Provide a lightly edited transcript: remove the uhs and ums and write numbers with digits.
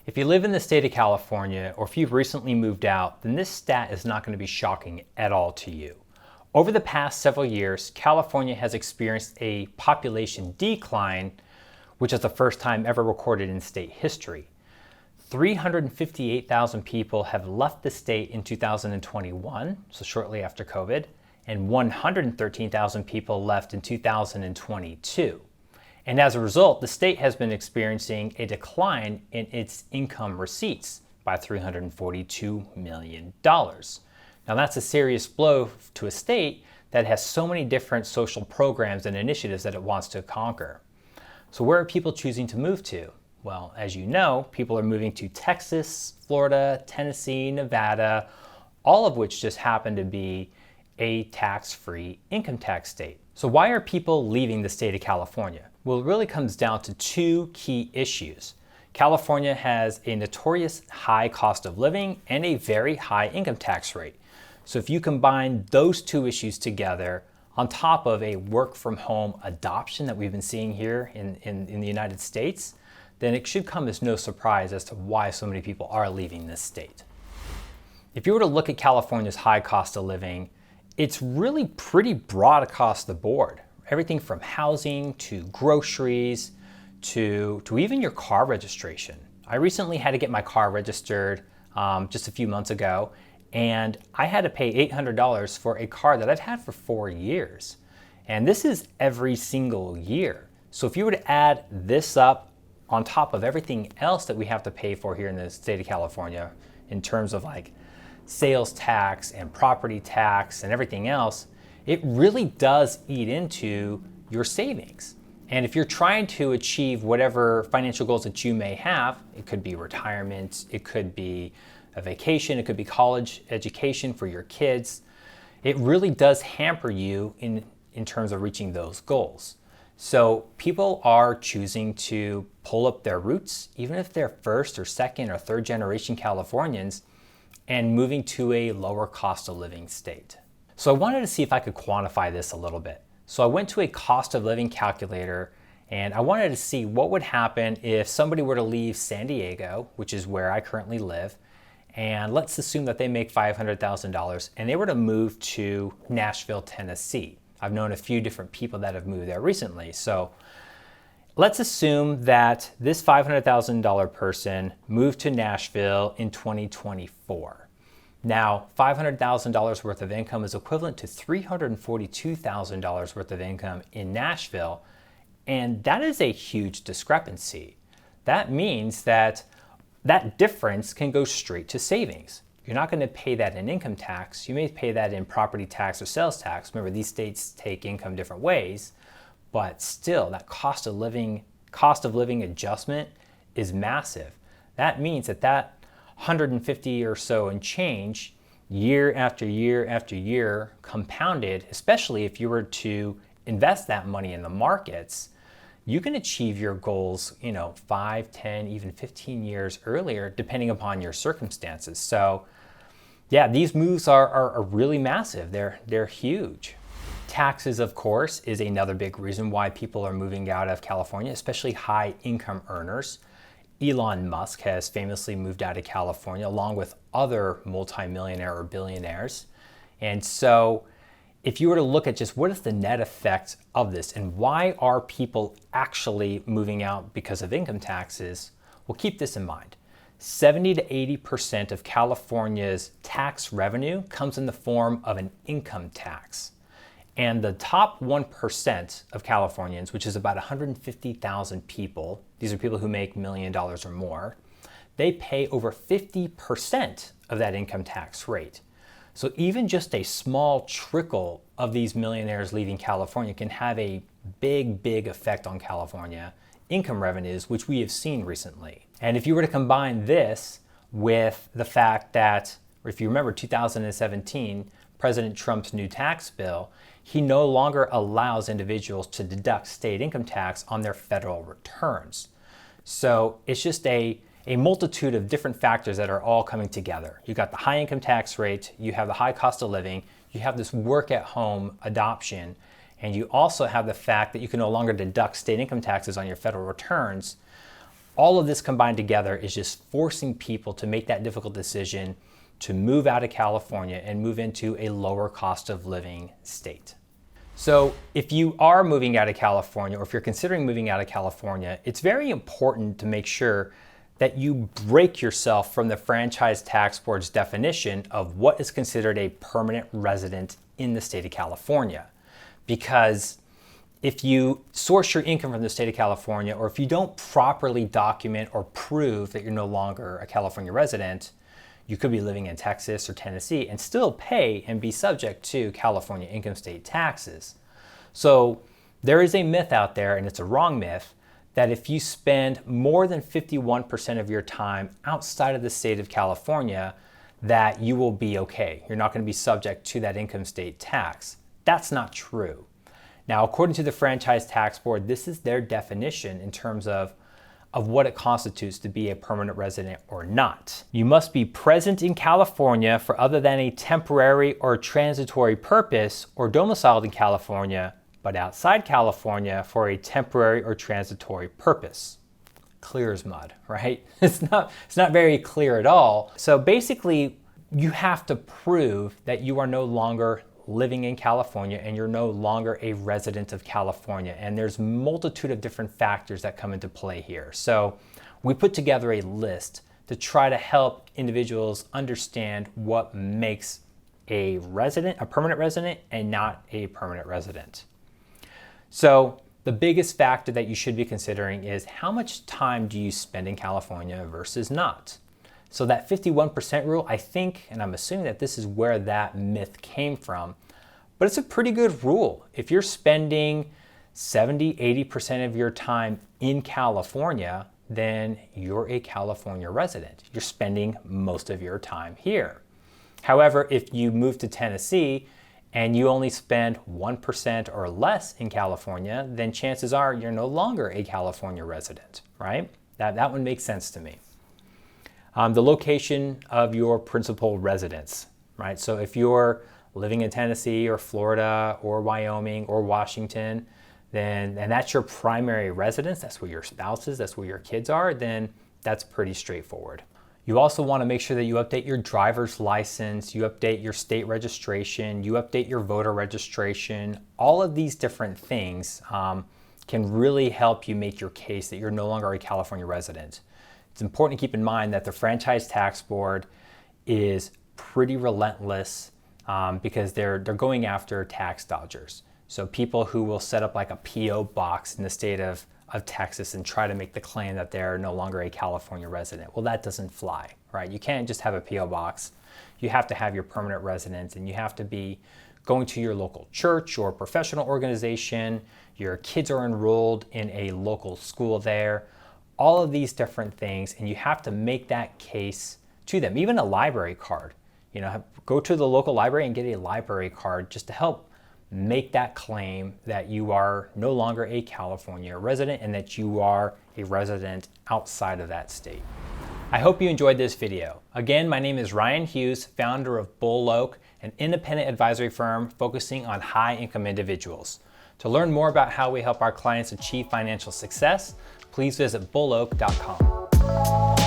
If you live in the state of California or if you've recently moved out, then this stat is not going to be shocking at all to you. Over the past several years, California has experienced a population decline, which is the first time ever recorded in state history. 358,000 people have left the state in 2021, so shortly after COVID, and 113,000 people left in 2022. And as a result, the state has been experiencing a decline in its income receipts by $342 million. Now that's a serious blow to a state that has so many different social programs and initiatives that it wants to conquer. So where are people choosing to move to? Well, as you know, people are moving to Texas, Florida, Tennessee, Nevada, all of which just happen to be a tax-free income tax state. So why are people leaving the state of California? Well, it really comes down to two key issues. California has a notorious high cost of living and a very high income tax rate. So if you combine those two issues together, on top of a work from home adoption that we've been seeing here in the United States, then it should come as no surprise as to why so many people are leaving this state. If you were to look at California's high cost of living, it's really pretty broad across the board. Everything from housing to groceries to even your car registration. I recently had to get my car registered just a few months ago, and I had to pay $800 for a car that I've had for 4 years. And this is every single year. So if you were to add this up on top of everything else that we have to pay for here in the state of California in terms of like sales tax and property tax and everything else, it really does eat into your savings. And if you're trying to achieve whatever financial goals that you may have, it could be retirement, it could be a vacation, it could be college education for your kids, it really does hamper you in terms of reaching those goals. So people are choosing to pull up their roots, even if they're first or second or third generation Californians, and moving to a lower cost of living state. So I wanted to see if I could quantify this a little bit. So I went to a cost of living calculator and I wanted to see what would happen if somebody were to leave San Diego, which is where I currently live, and let's assume that they make $500,000 and they were to move to Nashville, Tennessee. I've known a few different people that have moved there recently. So let's assume that this $500,000 person moved to Nashville in 2024. Now, $500,000 worth of income is equivalent to $342,000 worth of income in Nashville, and that is a huge discrepancy. That means that that difference can go straight to savings. You're not going to pay that in income tax. You may pay that in property tax or sales tax. Remember, these states take income different ways, but still, that cost of living adjustment is massive. That means that 150 or so and change year after year after year compounded, especially if you were to invest that money in the markets, you can achieve your goals, 5, 10, even 15 years earlier, depending upon your circumstances. So yeah, these moves are really massive. They're huge. Taxes, of course, is another big reason why people are moving out of California, especially high income earners. Elon Musk has famously moved out of California along with other multimillionaire or billionaires. And so if you were to look at just what is the net effect of this and why are people actually moving out because of income taxes, well, keep this in mind. 70 to 80% of California's tax revenue comes in the form of an income tax. And the top 1% of Californians, which is about 150,000 people, these are people who make $1 million or more, they pay over 50% of that income tax rate. So even just a small trickle of these millionaires leaving California can have a big effect on California income revenues, which we have seen recently. And if you were to combine this with the fact that, if you remember 2017, President Trump's new tax bill, he no longer allows individuals to deduct state income tax on their federal returns. So it's just a multitude of different factors that are all coming together. You got the high income tax rate, you have the high cost of living, you have this work at home adoption, and you also have the fact that you can no longer deduct state income taxes on your federal returns. All of this combined together is just forcing people to make that difficult decision to move out of California and move into a lower cost of living state. So if you are moving out of California, or if you're considering moving out of California, it's very important to make sure that you break yourself from the Franchise Tax Board's definition of what is considered a permanent resident in the state of California. Because if you source your income from the state of California, or if you don't properly document or prove that you're no longer a California resident, you could be living in Texas or Tennessee and still pay and be subject to California income state taxes. So there is a myth out there, and it's a wrong myth, that if you spend more than 51% of your time outside of the state of California, that you will be okay. You're not going to be subject to that income state tax. That's not true. Now, according to the Franchise Tax Board, this is their definition in terms of what it constitutes to be a permanent resident or not. You must be present in California for other than a temporary or transitory purpose, or domiciled in California, but outside California for a temporary or transitory purpose. Clear as mud, right? It's not very clear at all. So basically, you have to prove that you are no longer living in California and you're no longer a resident of California. And there's a multitude of different factors that come into play here. So we put together a list to try to help individuals understand what makes a permanent resident and not a permanent resident. So the biggest factor that you should be considering is how much time do you spend in California versus not. So that 51% rule, I think, and I'm assuming that this is where that myth came from, but it's a pretty good rule. If you're spending 70, 80% of your time in California, then you're a California resident. You're spending most of your time here. However, if you move to Tennessee and you only spend 1% or less in California, then chances are you're no longer a California resident, right? That one makes sense to me. The location of your principal residence, right? So if you're living in Tennessee or Florida or Wyoming or Washington, and that's your primary residence, that's where your spouse is, that's where your kids are, then that's pretty straightforward. You also want to make sure that you update your driver's license, you update your state registration, you update your voter registration. All of these different things can really help you make your case that you're no longer a California resident. It's important to keep in mind that the Franchise Tax Board is pretty relentless because they're going after tax dodgers. So people who will set up like a P.O. box in the state of Texas and try to make the claim that they're no longer a California resident. Well, that doesn't fly, right? You can't just have a P.O. box. You have to have your permanent residence, and you have to be going to your local church or professional organization. Your kids are enrolled in a local school there. All of these different things, and you have to make that case to them. Even a library card. Go to the local library and get a library card just to help make that claim that you are no longer a California resident and that you are a resident outside of that state. I hope you enjoyed this video. Again, my name is Ryan Hughes, founder of Bull Oak, an independent advisory firm focusing on high-income individuals. To learn more about how we help our clients achieve financial success, please visit bulloak.com.